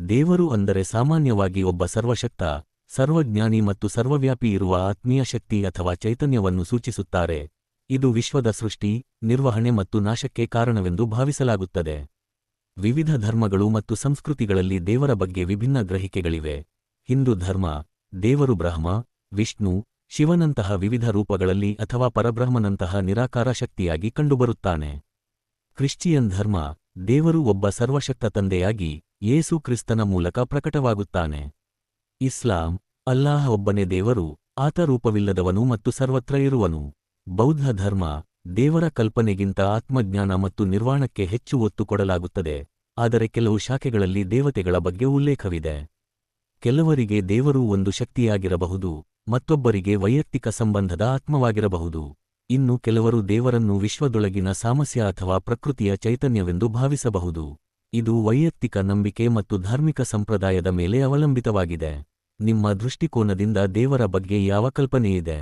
ದೇವರು ಅಂದರೆ ಸಾಮಾನ್ಯವಾಗಿ ಒಬ್ಬ ಸರ್ವಶಕ್ತ, ಸರ್ವಜ್ಞಾನಿ ಮತ್ತು ಸರ್ವವ್ಯಾಪಿ ಇರುವ ಆತ್ಮೀಯ ಶಕ್ತಿ ಅಥವಾ ಚೈತನ್ಯವನ್ನು ಸೂಚಿಸುತ್ತಾರೆ. ಇದು ವಿಶ್ವದ ಸೃಷ್ಟಿ, ನಿರ್ವಹಣೆ ಮತ್ತು ನಾಶಕ್ಕೆ ಕಾರಣವೆಂದು ಭಾವಿಸಲಾಗುತ್ತದೆ. ವಿವಿಧ ಧರ್ಮಗಳು ಮತ್ತು ಸಂಸ್ಕೃತಿಗಳಲ್ಲಿ ದೇವರ ಬಗ್ಗೆ ವಿಭಿನ್ನ ಗ್ರಹಿಕೆಗಳಿವೆ. ಹಿಂದೂ ಧರ್ಮ, ದೇವರು ಬ್ರಹ್ಮ, ವಿಷ್ಣು, ಶಿವನಂತಹ ವಿವಿಧ ರೂಪಗಳಲ್ಲಿ ಅಥವಾ ಪರಬ್ರಹ್ಮನಂತಹ ನಿರಾಕಾರ ಶಕ್ತಿಯಾಗಿ ಕಂಡುಬರುತ್ತಾನೆ. ಕ್ರಿಶ್ಚಿಯನ್ ಧರ್ಮ, ದೇವರು ಒಬ್ಬ ಸರ್ವಶಕ್ತ ತಂದೆಯಾಗಿ ಯೇಸು ಕ್ರಿಸ್ತನ ಮೂಲಕ ಪ್ರಕಟವಾಗುತ್ತಾನೆ. ಇಸ್ಲಾಂ, ಅಲ್ಲಾಹ ಒಬ್ಬನೇ ದೇವರು, ಆತ ರೂಪವಿಲ್ಲದವನು ಮತ್ತು ಸರ್ವತ್ರ ಇರುವನು. ಬೌದ್ಧ ಧರ್ಮ, ದೇವರ ಕಲ್ಪನೆಗಿಂತ ಆತ್ಮಜ್ಞಾನ ಮತ್ತು ನಿರ್ವಾಣಕ್ಕೆ ಹೆಚ್ಚು ಒತ್ತು ಕೊಡಲಾಗುತ್ತದೆ, ಆದರೆ ಕೆಲವು ಶಾಖೆಗಳಲ್ಲಿ ದೇವತೆಗಳ ಬಗ್ಗೆ ಉಲ್ಲೇಖವಿದೆ. ಕೆಲವರಿಗೆ ದೇವರು ಒಂದು ಶಕ್ತಿಯಾಗಿರಬಹುದು, ಮತ್ತೊಬ್ಬರಿಗೆ ವೈಯಕ್ತಿಕ ಸಂಬಂಧದ ಆತ್ಮವಾಗಿರಬಹುದು. ಇನ್ನು ಕೆಲವರು ದೇವರನ್ನು ವಿಶ್ವದೊಳಗಿನ ಸಾಮಸ್ಯ ಅಥವಾ ಪ್ರಕೃತಿಯ ಚೈತನ್ಯವೆಂದು ಭಾವಿಸಬಹುದು. ಇದು ವೈಯಕ್ತಿಕ ನಂಬಿಕೆ ಮತ್ತು ಧಾರ್ಮಿಕ ಸಂಪ್ರದಾಯದ ಮೇಲೆ ಅವಲಂಬಿತವಾಗಿದೆ. ನಿಮ್ಮ ದೃಷ್ಟಿಕೋನದಿಂದ ದೇವರ ಬಗ್ಗೆ ಯಾವ ಕಲ್ಪನೆಯಿದೆ?